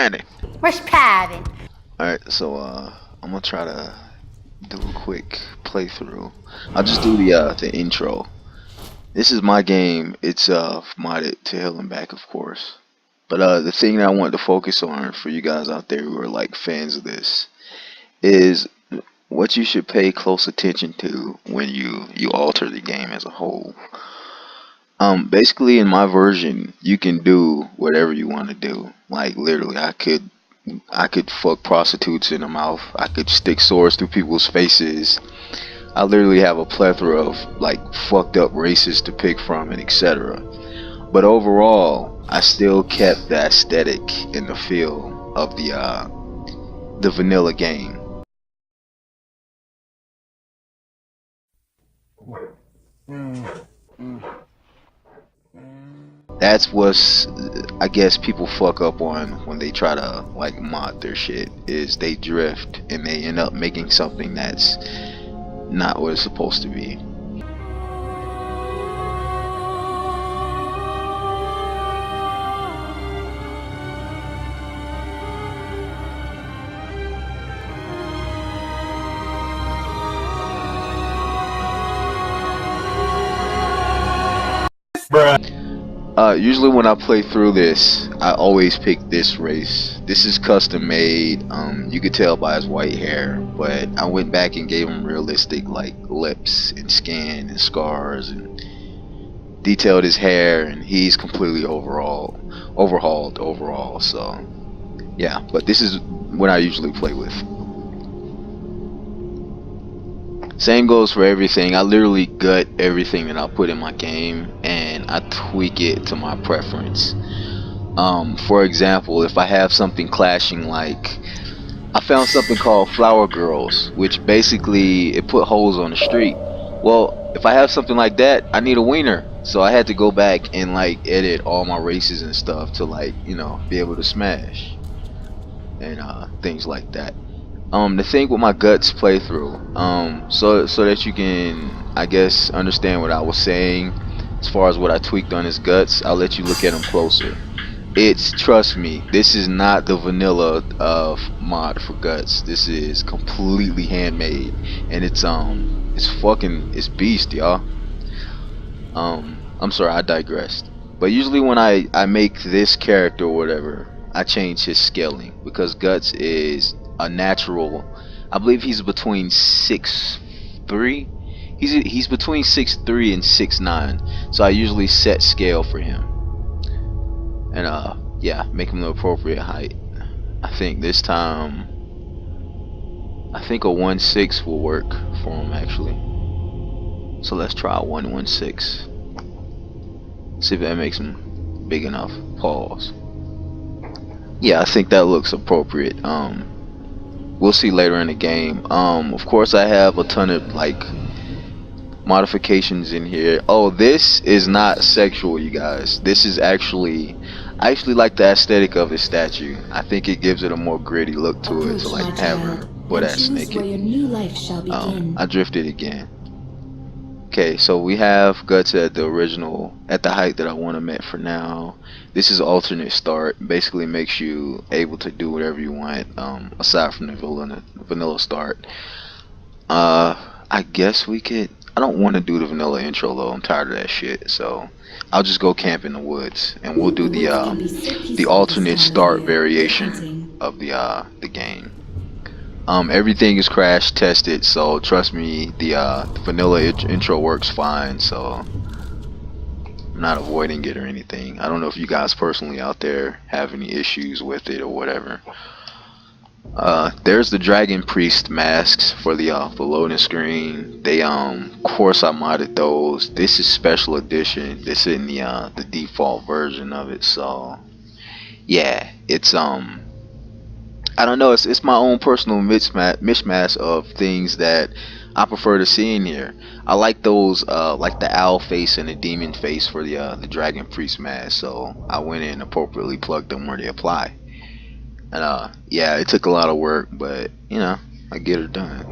padding? Where's padding? Alright, so I'm gonna try to do a quick playthrough. I'll just do the intro. This is my game. It's modded to hell and back, of course. But the thing that I want to focus on for you guys out there who are like fans of this is what you should pay close attention to when you alter the game as a whole. Basically in my version, you can do whatever you want to do. Like literally, I could fuck prostitutes in the mouth. I could stick swords through people's faces. I literally have a plethora of like fucked up races to pick from and etc. But overall, I still kept the aesthetic and the feel of the vanilla game. That's what's, I guess, people fuck up on when they try to like mod their shit, is they drift and they end up making something that's not what it's supposed to be. Usually when I play through this, I always pick this race. This is custom made. You could tell by his white hair, but I went back and gave him realistic like lips and skin and scars and detailed his hair, and he's completely overhauled overall. So yeah, but this is what I usually play with. Same goes for everything. I literally gut everything that I put in my game and I tweak it to my preference. For example, if I have something clashing, like I found something called flower girls, which basically it put holes on the street. Well, if I have something like that, I need a wiener, so I had to go back and like edit all my races and stuff to like, you know, be able to smash and things like that. The thing with my guts playthrough, so that you can, I guess, understand what I was saying as far as what I tweaked on his guts, I'll let you look at him closer. It's, trust me, this is not the vanilla mod for guts. This is completely handmade, and it's beast, y'all. I'm sorry, I digressed. But usually when I make this character or whatever, I change his scaling because guts is a natural. I believe he's between 6'3". He's between 6'3" and 6'9". So I usually set scale for him, and yeah, make him the appropriate height. I think this time, I think a 1'6" will work for him actually. So let's try a 1'6". See if that makes him big enough. Pause. Yeah, I think that looks appropriate. We'll see later in the game. Of course I have a ton of like modifications in here. Oh, this is not sexual, you guys. This is actually, I actually like the aesthetic of his statue. I think it gives it a more gritty look to it, to like have her butt ass naked. I drifted again. Okay, so we have guts at the original, at the height that I want him at for now. This is alternate start. Basically makes you able to do whatever you want, aside from the vanilla start. I guess we could, I don't want to do the vanilla intro though. I'm tired of that shit. So I'll just go camp in the woods, and we'll do the alternate start variation of the game. Everything is crash tested, so trust me, the vanilla intro works fine. So I'm not avoiding it or anything. I don't know if you guys personally out there have any issues with it or whatever. There's the dragon priest masks for the loading screen. They of course I modded those. This is special edition. This isn't the default version of it. So yeah, it's I don't know, it's my own personal mishmash of things that I prefer to see in here. I like those like the owl face and the demon face for the dragon priest mask, so I went in and appropriately plugged them where they apply. And yeah, it took a lot of work, but you know, I get it done.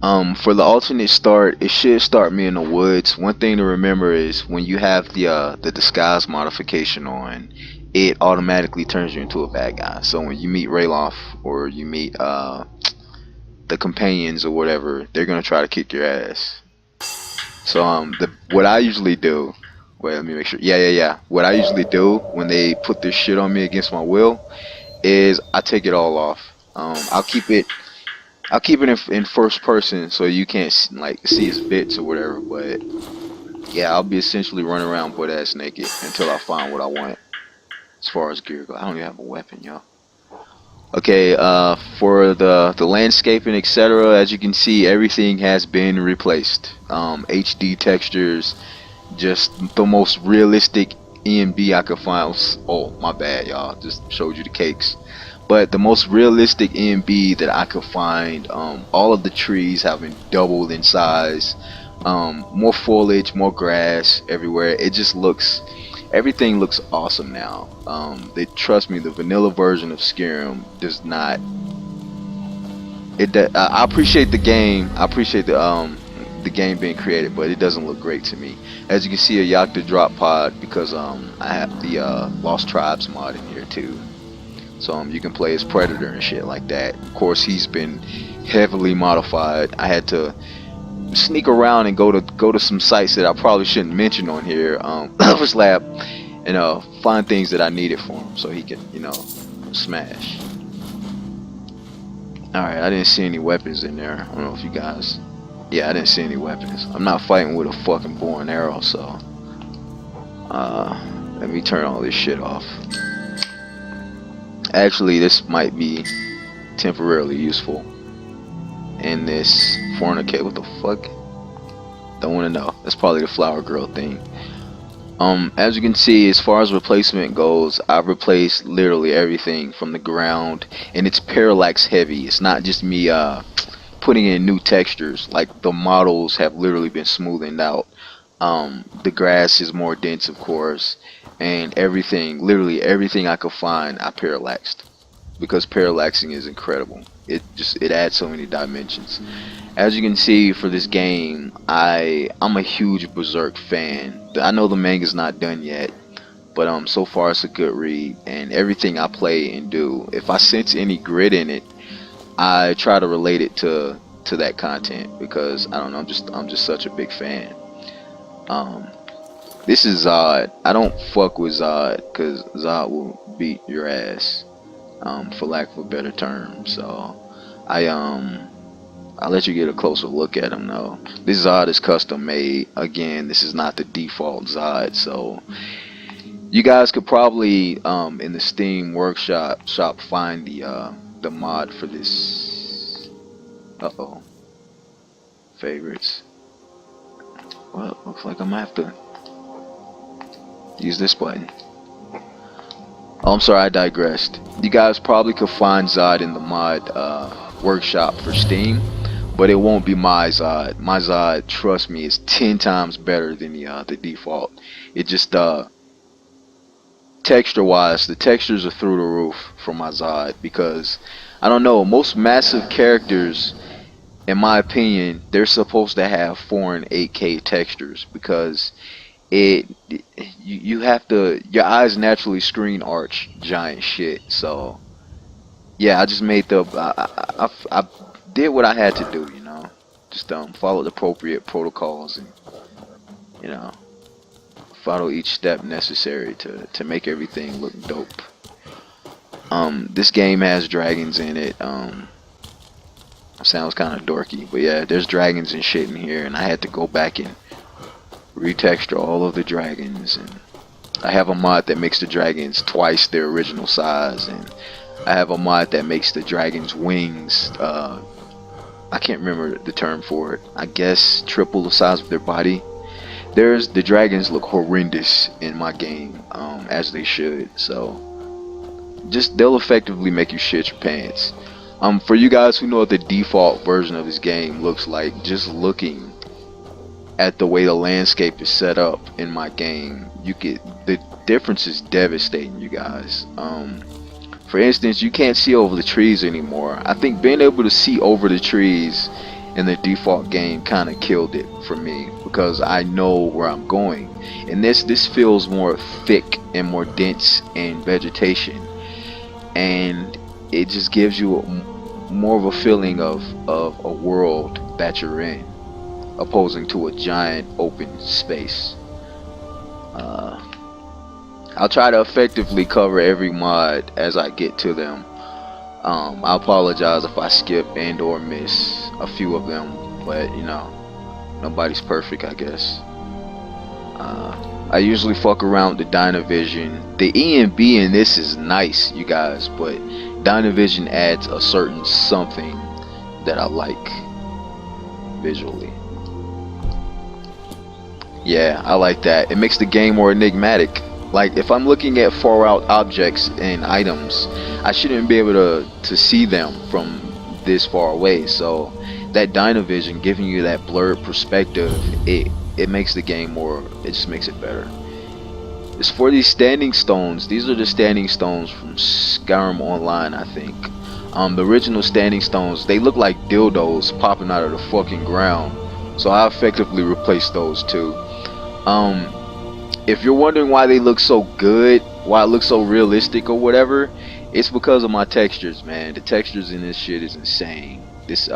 For the alternate start, it should start me in the woods. One thing to remember is when you have the disguise modification on, it automatically turns you into a bad guy. So when you meet Rayloff or you meet the companions or whatever, they're gonna try to kick your ass. So the what I usually do, wait, let me make sure. Yeah. What I usually do when they put this shit on me against my will is I take it all off. I'll keep it in first person so you can't like see his bits or whatever. But yeah, I'll be essentially running around butt ass naked until I find what I want. As far as gear goes, I don't even have a weapon, yo. Okay, for the landscaping, etc. As you can see, everything has been replaced. HD textures, just the most realistic ENB I could find. Oh, my bad, y'all. Just showed you the cakes. But the most realistic ENB that I could find. All of the trees have been doubled in size. More foliage, more grass everywhere. It just looks, everything looks awesome now. They trust me. The vanilla version of Skyrim does not. I appreciate the game. I appreciate the game being created, but it doesn't look great to me. As you can see, a Yakta drop pod because I have the Lost Tribes mod in here too. So you can play as Predator and shit like that. Of course, he's been heavily modified. I had to sneak around and go to some sites that I probably shouldn't mention on here. Lover's Lab, and find things that I needed for him so he can, smash. Alright, I didn't see any weapons in there. I don't know if you guys. Yeah, I didn't see any weapons. I'm not fighting with a fucking bow and arrow, so let me turn all this shit off. Actually, this might be temporarily useful in this fornicate. What the fuck? Don't want to know. That's probably the flower girl thing. As you can see, as far as replacement goes, I've replaced literally everything from the ground, and it's parallax heavy. It's not just me putting in new textures. Like, the models have literally been smoothened out. The grass is more dense, of course, and everything, literally everything I could find, I parallaxed, because parallaxing is incredible. It adds so many dimensions. As you can see, for this game, I'm a huge Berserk fan. I know the manga's not done yet, but so far it's a good read, and everything I play and do, if I sense any grit in it, I try to relate it to that content, because I don't know, I'm just such a big fan. This is Zod. I don't fuck with Zod because Zod will beat your ass, for lack of a better term. So I'll let you get a closer look at him though. This Zod is custom made. Again, this is not the default Zod, so you guys could probably in the Steam workshop find the mod for this. Favorites. Well, looks like I'm gonna have to use this button. Oh, I'm sorry, I digressed. You guys probably could find Zod in the mod workshop for Steam, but it won't be my Zod. My Zod, trust me, is 10 times better than the default. It just texture wise, the textures are through the roof for my Zod, because I don't know, most massive characters, in my opinion, they're supposed to have 4 and 8K textures, because you have to, your eyes naturally screen arch giant shit. So yeah, I just made I did what I had to do, just followed the appropriate protocols, and follow each step necessary to make everything look dope. This game has dragons in it. Sounds kind of dorky, but yeah, there's dragons and shit in here, and I had to go back and retexture all of the dragons, and I have a mod that makes the dragons twice their original size, and I have a mod that makes the dragons wings, I can't remember the term for it, I guess triple the size of their body. The dragons look horrendous in my game, as they should, so they'll effectively make you shit your pants. For you guys who know what the default version of this game looks like, just looking at the way the landscape is set up in my game, the difference is devastating, you guys. For instance, you can't see over the trees anymore. I think being able to see over the trees and the default game kind of killed it for me because I know where I'm going. And this feels more thick and more dense in vegetation, and it just gives you more of a feeling of a world that you're in, opposing to a giant open space. Uh, I'll try to effectively cover every mod as I get to them. I apologize if I skip and or miss a few of them, but you know, nobody's perfect, I guess. I usually fuck around with the Dynavision. The E&B in this is nice, you guys, but Dynavision adds a certain something that I like visually. Yeah, I like that. It makes the game more enigmatic. Like, if I'm looking at far out objects and items, I shouldn't be able to see them from this far away. So that Dynavision giving you that blurred perspective, it makes the game more, it just makes it better. As for these standing stones, these are the standing stones from Skyrim Online, I think. The original standing stones, they look like dildos popping out of the fucking ground. So I effectively replaced those too. If you're wondering why they look so good, why it looks so realistic or whatever, it's because of my textures, man. The textures in this shit is insane. This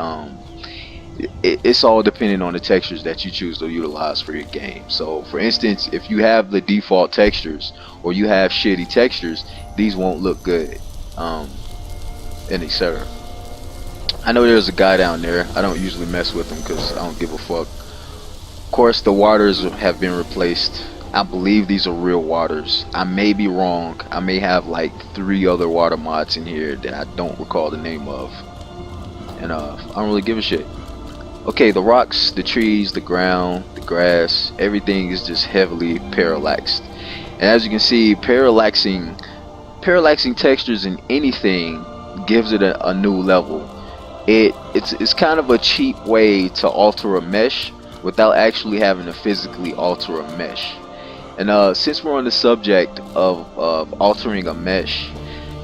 it's all dependent on the textures that you choose to utilize for your game. So for instance, if you have the default textures or you have shitty textures, these won't look good, and etc. I know there's a guy down there. I don't usually mess with him because I don't give a fuck. Of course, the waters have been replaced. I believe these are real waters. I may be wrong. I may have like 3 other water mods in here that I don't recall the name of, and I don't really give a shit. Okay, the rocks, the trees, the ground, the grass, everything is just heavily parallaxed. And as you can see, parallaxing textures in anything gives it a new level. It's kind of a cheap way to alter a mesh without actually having to physically alter a mesh. And since we're on the subject of altering a mesh,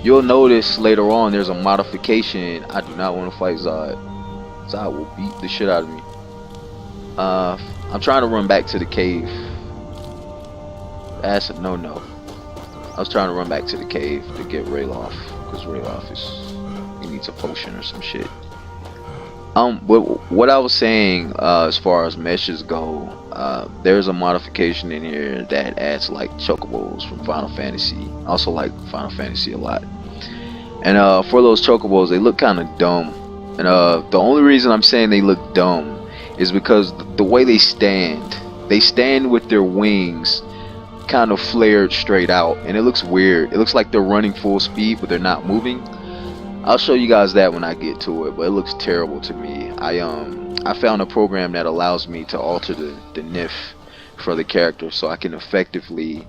you'll notice later on there's a modification. I do not want to fight Zod. Zod will beat the shit out of me. I'm trying to run back to the cave. That's a no-no. I was trying to run back to the cave to get Rayloff, because Rayloff he needs a potion or some shit. But what I was saying, as far as meshes go, there's a modification in here that adds like chocobos from Final Fantasy. I also like Final Fantasy a lot. And for those chocobos, they look kind of dumb. And the only reason I'm saying they look dumb is because the way they stand with their wings kind of flared straight out, and it looks weird. It looks like they're running full speed, but they're not moving. I'll show you guys that when I get to it, but it looks terrible to me. I found a program that allows me to alter the NIF for the character, so I can effectively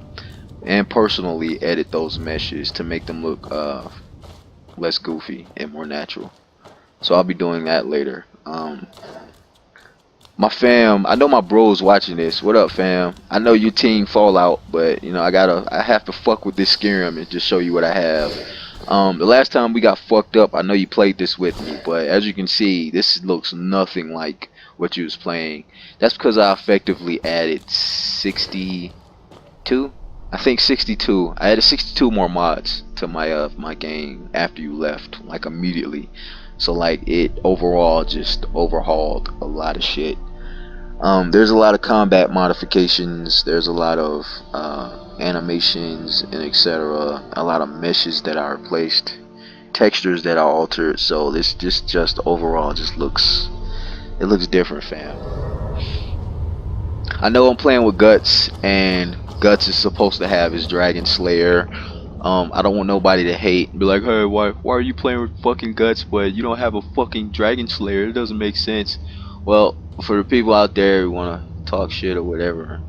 and personally edit those meshes to make them look less goofy and more natural. So I'll be doing that later. My fam, I know my bro's watching this. What up, fam? I know you team Fallout, but you know I have to fuck with this Skyrim and just show you what I have. The last time we got fucked up, I know you played this with me, but as you can see, this looks nothing like what you was playing. That's because I effectively added 62. I think 62. I added 62 more mods to my my game after you left, like immediately. So like it overall just overhauled a lot of shit. There's a lot of combat modifications. There's a lot of animations and etc. A lot of meshes that are replaced, textures that are altered. So this just overall just looks different, fam. I know I'm playing with Guts, and Guts is supposed to have his Dragon Slayer. I don't want nobody to hate and be like, hey, why are you playing with fucking Guts but you don't have a fucking Dragon Slayer? It doesn't make sense. Well, for the people out there who wanna talk shit or whatever,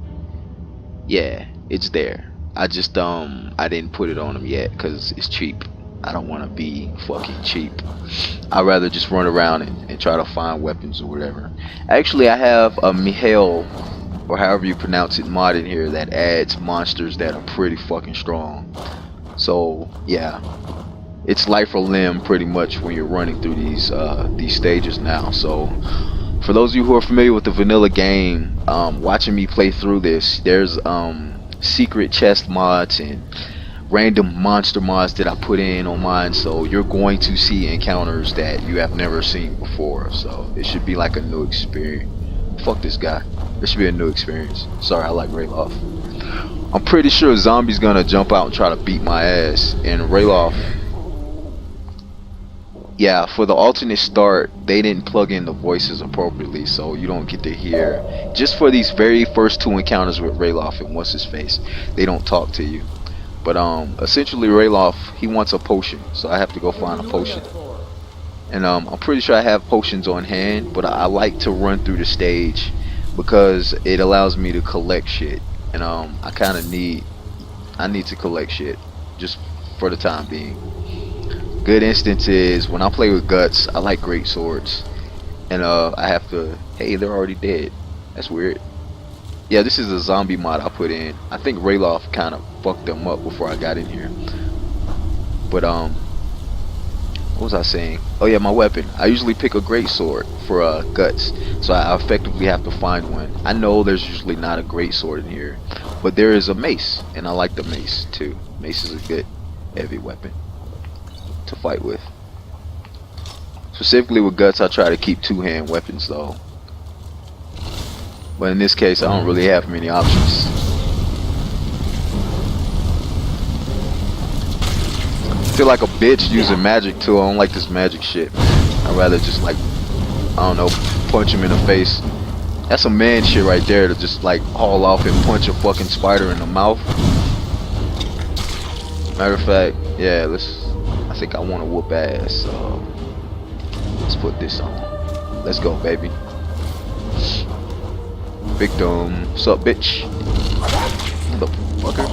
yeah, it's there. I just I didn't put it on him yet because it's cheap. I don't want to be fucking cheap. I'd rather just run around and try to find weapons or whatever. Actually, I have a Mihail, or however you pronounce it, mod in here that adds monsters that are pretty fucking strong. So yeah, it's life or limb pretty much when you're running through these stages now. So For those of you who are familiar with the vanilla game, watching me play through this, there's secret chest mods and random monster mods that I put in on mine, so you're going to see encounters that you have never seen before. So it should be like a new experience. Fuck this guy. It should be a new experience. Sorry, I like Rayloff. I'm pretty sure Zombie's gonna jump out and try to beat my ass, and Rayloff. Yeah, for the alternate start, they didn't plug in the voices appropriately, so you don't get to hear. Just for these very first two encounters with Rayloff and what's his face, they don't talk to you. But essentially Rayloff, he wants a potion, so I have to go find a potion. And I'm pretty sure I have potions on hand, but I like to run through the stage because it allows me to collect shit. And I kind of need to collect shit just for the time being. Good instance is when I play with Guts, I like great swords, and I have to. Hey, they're already dead. That's weird. Yeah, this is a zombie mod I put in. I think Rayloff kind of fucked them up before I got in here. But what was I saying? Oh yeah, my weapon. I usually pick a great sword for Guts, so I effectively have to find one. I know there's usually not a great sword in here, but there is a mace, and I like the mace too. Mace is a good heavy weapon to fight with. Specifically with Guts, I try to keep two-hand weapons though. But in this case, I don't really have many options. I feel like a bitch using magic too. I don't like this magic shit, man. I'd rather just like, I don't know, punch him in the face. That's some man shit right there, to just like haul off and punch a fucking spider in the mouth. Matter of fact, yeah, I think I want to whoop ass, so let's put this on. Let's go, baby. Victim. What's up, bitch? Motherfucker.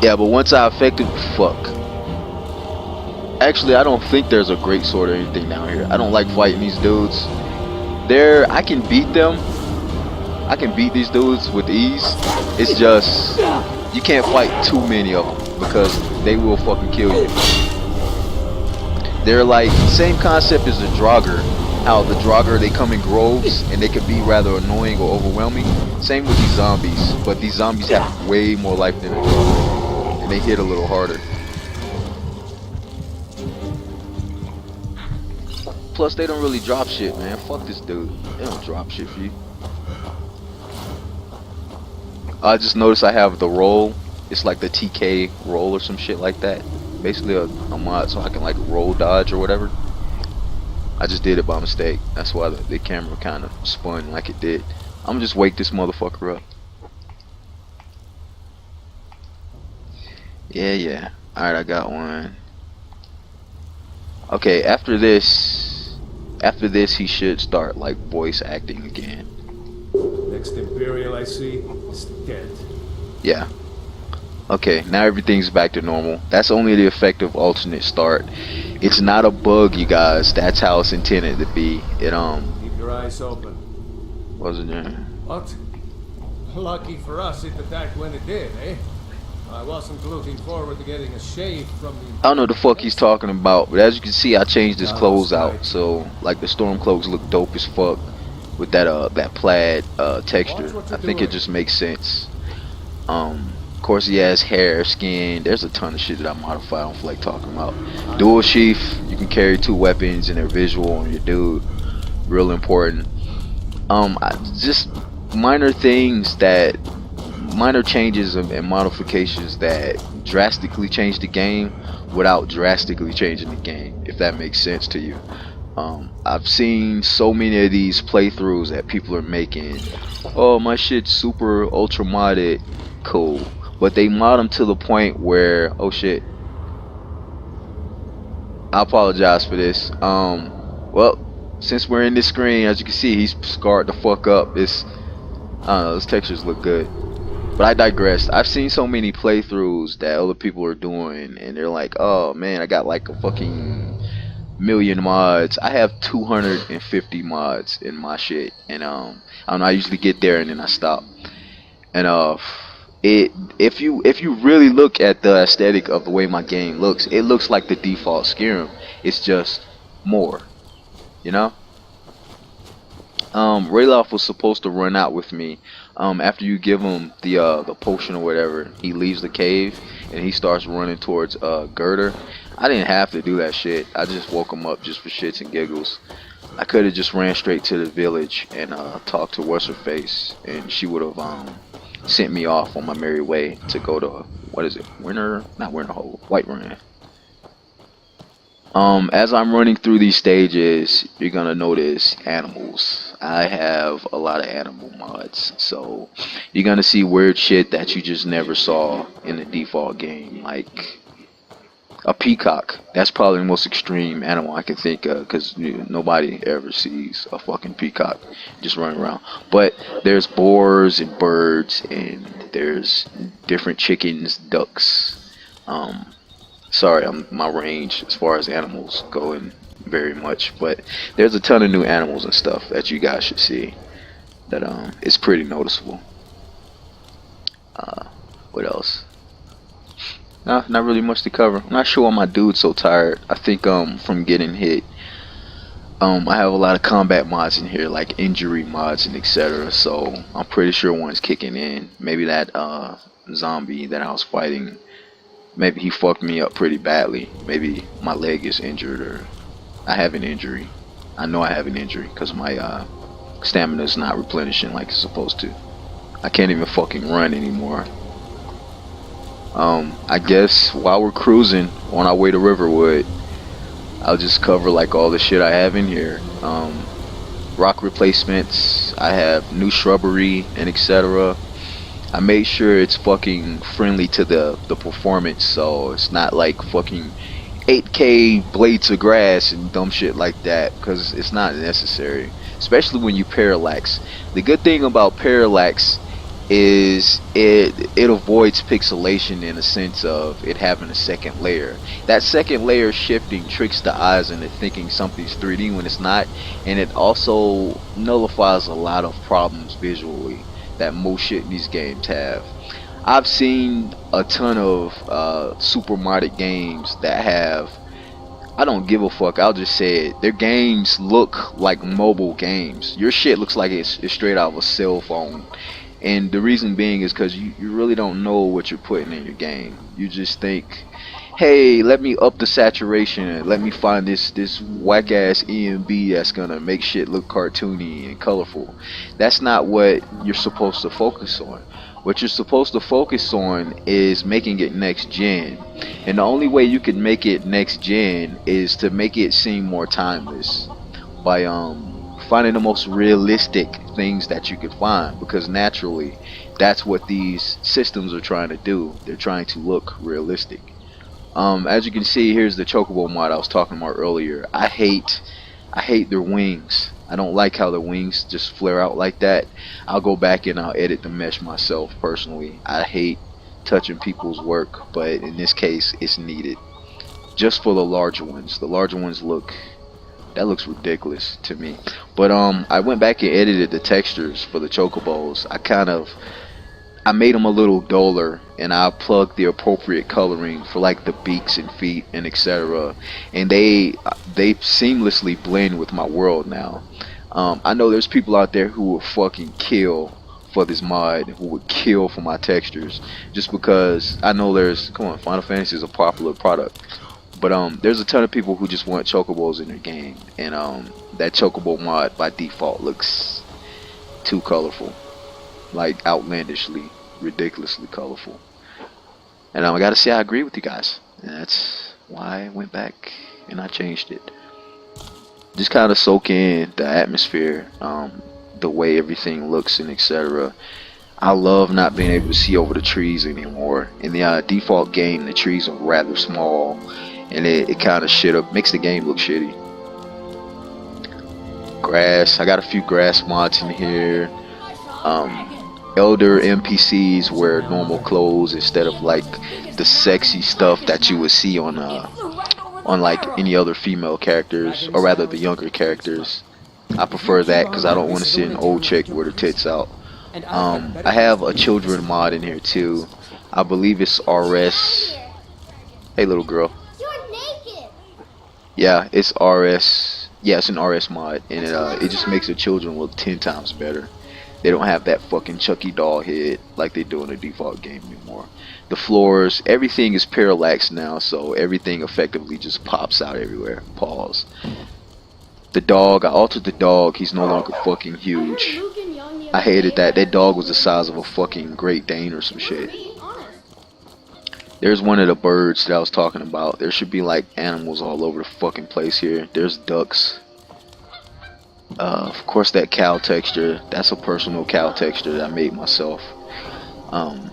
Yeah, but once I affected, fuck. Actually, I don't think there's a great sword or anything down here. I don't like fighting these dudes. I can beat them. I can beat these dudes with ease. It's just you can't fight too many of them because they will fucking kill you. They're like same concept as the Draugr. How the Draugr, they come in groves and they can be rather annoying or overwhelming. Same with these zombies, but these zombies have way more life than a Draugr, and they hit a little harder. Plus, they don't really drop shit, man. Fuck this dude. They don't drop shit for you. I just noticed I have the roll. It's like the TK roll or some shit like that. Basically a mod so I can like roll dodge or whatever. I just did it by mistake. That's why the camera kind of spun like it did. I'm gonna just wake this motherfucker up. Yeah. Alright, I got one. Okay, after this he should start like voice acting again. Next Imperial I see is dead. Yeah. Okay, now everything's back to normal. That's only the effective alternate start. It's not a bug, you guys. That's how it's intended to be. It Keep your eyes open. wasn't there. What? Lucky for us it attacked when it did, eh? I wasn't looking forward to getting a shave from the... I don't know the fuck he's talking about, but as you can see, I changed his clothes out, so like the storm cloaks look dope as fuck with that plaid texture. I think it just makes sense. Of course, he has hair, skin. There's a ton of shit that I modified. I don't feel like talking about. Dual sheath. You can carry two weapons and they're visual on your dude. Real important. Just minor things minor changes and modifications that drastically change the game without drastically changing the game, if that makes sense to you. I've seen so many of these playthroughs that people are making. Oh, my shit's super ultra modded. Cool. But they mod them to the point where, oh shit, I apologize for this. Well, since we're in this screen, as you can see, he's scarred the fuck up. I don't know, those textures look good. But I digress. I've seen so many playthroughs that other people are doing, and they're like, oh man, I got like a fucking million mods. I have 250 mods in my shit, and I don't know, I usually get there and then I stop. And it if you really look at the aesthetic of the way my game looks, it looks like the default Skyrim. It's just more, you know. Rayloff was supposed to run out with me. After you give him the potion or whatever, he leaves the cave and he starts running towards Girder. I didn't have to do that shit. I just woke him up just for shits and giggles. I could have just ran straight to the village and talked to what's her face, and she would have sent me off on my merry way to go to, what is it? Not Winterhold, Whiterun. As I'm running through these stages, you're gonna notice animals. I have a lot of animal mods, so you're gonna see weird shit that you just never saw in the default game, like a peacock. That's probably the most extreme animal I can think of, because nobody ever sees a fucking peacock just running around. But there's boars and birds, and there's different chickens, ducks. Sorry, my range as far as animals going very much, but there's a ton of new animals and stuff that you guys should see. That it's pretty noticeable. What else? No, not really much to cover. I'm not sure why my dude's so tired. I think from getting hit. I have a lot of combat mods in here, like injury mods and etc. So I'm pretty sure one's kicking in. Maybe that zombie that I was fighting, maybe he fucked me up pretty badly. Maybe my leg is injured, or I have an injury. I know I have an injury because my stamina is not replenishing like it's supposed to. I can't even fucking run anymore. I guess while we're cruising on our way to Riverwood, I'll just cover like all the shit I have in here. Rock replacements, I have new shrubbery and etc. I made sure it's fucking friendly to the performance, so it's not like fucking 8K blades of grass and dumb shit like that, because it's not necessary, especially when you parallax. The good thing about parallax is it avoids pixelation in the sense of it having a second layer. That second layer shifting tricks the eyes into thinking something's 3D when it's not, and it also nullifies a lot of problems visually that most shit in these games have. I've seen a ton of super modded games that have, I don't give a fuck, I'll just say it, their games look like mobile games. Your shit looks like it's straight out of a cell phone. And the reason being is because you really don't know what you're putting in your game. You just think, hey, let me up the saturation and let me find this whack ass EMB that's gonna make shit look cartoony and colorful. That's not what you're supposed to focus on. What you're supposed to focus on is making it next gen. And the only way you can make it next gen is to make it seem more timeless by finding the most realistic things that you could find, because naturally that's what these systems are trying to do. They're trying to look realistic. As you can see, here's the chocobo mod I was talking about earlier. I hate their wings. I don't like how the wings just flare out like that. I'll go back and I'll edit the mesh myself personally. I hate touching people's work, but in this case it's needed just for the larger ones. The larger ones looks ridiculous to me. But I went back and edited the textures for the chocobos. I made them a little duller, and I plugged the appropriate coloring for like the beaks and feet and etc. And they seamlessly blend with my world now. I know there's people out there who will fucking kill for this mod, who would kill for my textures, just because I know come on, Final Fantasy is a popular product. But there's a ton of people who just want chocobos in their game, and that chocobo mod by default looks too colorful, like outlandishly, ridiculously colorful. And I gotta say I agree with you guys, and that's why I went back and I changed it. Just kind of soak in the atmosphere, the way everything looks and etc. I love not being able to see over the trees anymore. In the default game, the trees are rather small, and it kind of makes the game look shitty. Grass, I got a few grass mods in here. Elder NPCs wear normal clothes instead of like the sexy stuff that you would see on like any other female characters, or rather the younger characters. I prefer that because I don't want to see an old chick with her tits out. And I've got better I things have to a do than children listen to mod you. in here too. I believe it's RS. Hey, little girl. You're naked. Yeah, it's RS. Yeah, it's an RS mod, and Until it next just makes the time. children look 10 times better. They don't have that fucking Chucky doll head like they do in the default game anymore. The floors, everything is parallax now, so everything effectively just pops out everywhere. Pause. The dog, I altered the dog. He's no longer fucking I heard huge. Luke and Young the I other hated day that. had That a dog was the family size of a reunion. fucking Great Dane or some It was shit. me, honest. There's one of the birds that I was talking about. There should be like animals all over the fucking place here. There's ducks. Of course, that cow texture. That's a personal cow texture that I made myself. Um,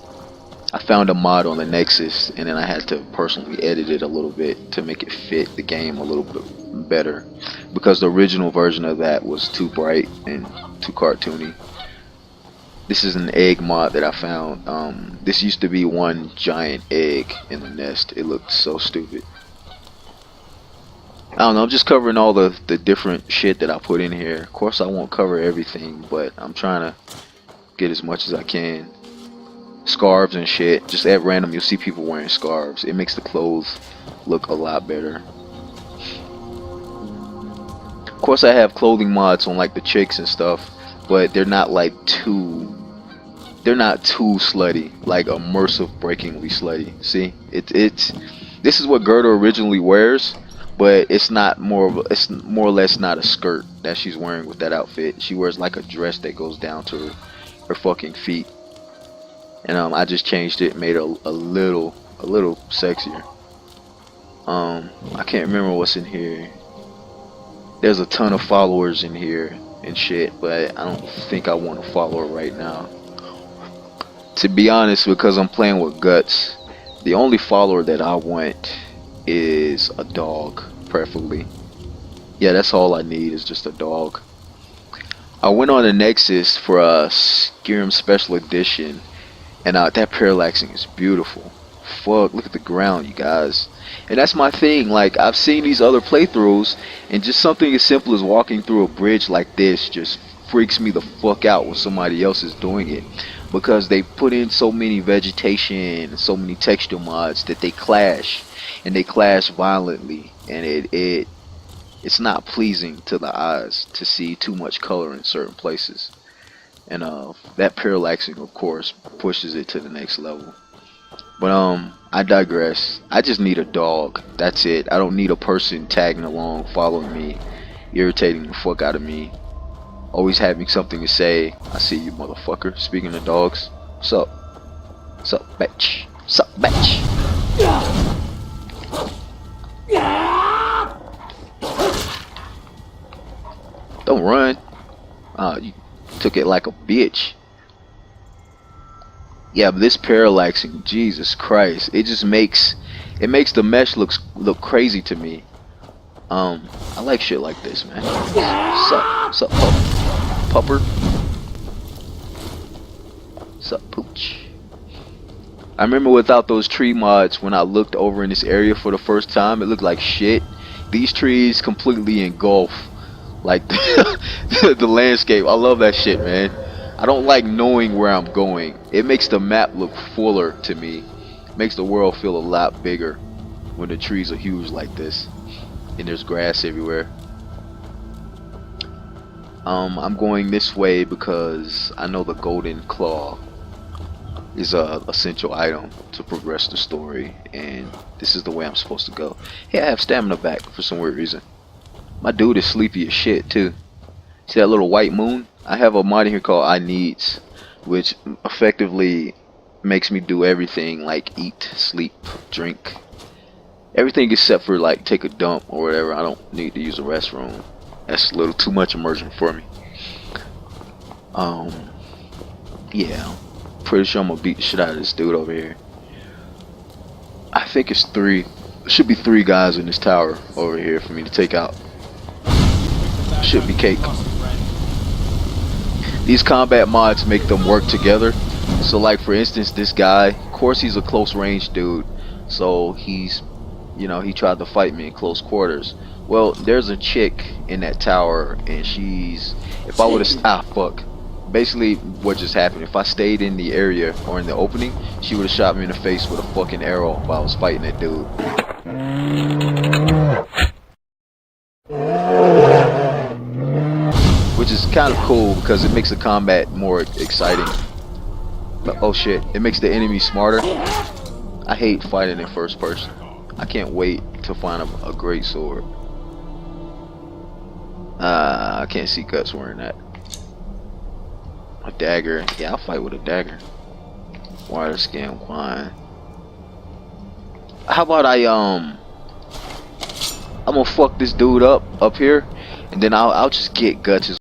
I found a mod on the Nexus, and then I had to personally edit it a little bit to make it fit the game a little bit better, because the original version of that was too bright and too cartoony. This is an egg mod that I found. This used to be one giant egg in the nest. It looked so stupid. I don't know, I'm just covering all the different shit that I put in here. Of course I won't cover everything, but I'm trying to get as much as I can. Scarves and shit. Just at random you'll see people wearing scarves. It makes the clothes look a lot better. Of course I have clothing mods on like the chicks and stuff, but they're not like they're not too slutty, like immersive breakingly slutty. See? It's this is what Gerda originally wears, but it's not more of it's more or less not a skirt that she's wearing with that outfit. She wears like a dress that goes down to her fucking feet. And I just changed it, made it a little sexier. I can't remember what's in here. There's a ton of followers in here and shit, but I don't think I want a follower right now. To be honest, because I'm playing with guts, the only follower that I want is a dog, preferably. Yeah, that's all I need is just a dog. I went on the Nexus for a Skyrim Special Edition, and that parallaxing is beautiful. Fuck, look at the ground, you guys. And that's my thing, like, I've seen these other playthroughs, and just something as simple as walking through a bridge like this just freaks me the fuck out when somebody else is doing it. Because they put in so many vegetation, so many texture mods that they clash, and they clash violently, and it's not pleasing to the eyes to see too much color in certain places. And that parallaxing of course pushes it to the next level. But I digress. I just need a dog. That's it. I don't need a person tagging along, following me, irritating the fuck out of me, always having something to say. I see you, motherfucker. Speaking of dogs, what's up? What's up, bitch? What's up, bitch? Don't run. You took it like a bitch. Yeah, but this parallaxing, Jesus Christ, it just makes the mesh look crazy to me. I like shit like this, man. What's up, pupper? What's up, pooch? I remember without those tree mods, when I looked over in this area for the first time, it looked like shit. These trees completely engulf like the landscape. I love that shit, man. I don't like knowing where I'm going. It makes the map look fuller to me. Makes the world feel a lot bigger when the trees are huge like this and there's grass everywhere. I'm going this way because I know the golden claw is a essential item to progress the story, and this is the way I'm supposed to go. Hey, I have stamina back for some weird reason. My dude is sleepy as shit too. See that little white moon? I have a mod in here called I Needs, which effectively makes me do everything like eat, sleep, drink. Everything except for like take a dump or whatever. I don't need to use a restroom. That's a little too much immersion for me. Yeah. Pretty sure I'm gonna beat the shit out of this dude over here. I think it's three. There should be three guys in this tower over here for me to take out. Should be cake. These combat mods make them work together. So like for instance, this guy, of course he's a close range dude, so he's, you know, he tried to fight me in close quarters. Well, there's a chick in that tower, and she's, if I would have, fuck, Basically, what just happened, if I stayed in the area or in the opening, she would have shot me in the face with a fucking arrow while I was fighting that dude. Which is kind of cool because it makes the combat more exciting. But, oh shit, it makes the enemy smarter. I hate fighting in first person. I can't wait to find a great sword. I can't see Guts wearing that. A dagger. Yeah, I'll fight with a dagger. Water skin wine. How about I'm gonna fuck this dude up here, and then I'll just get Guts'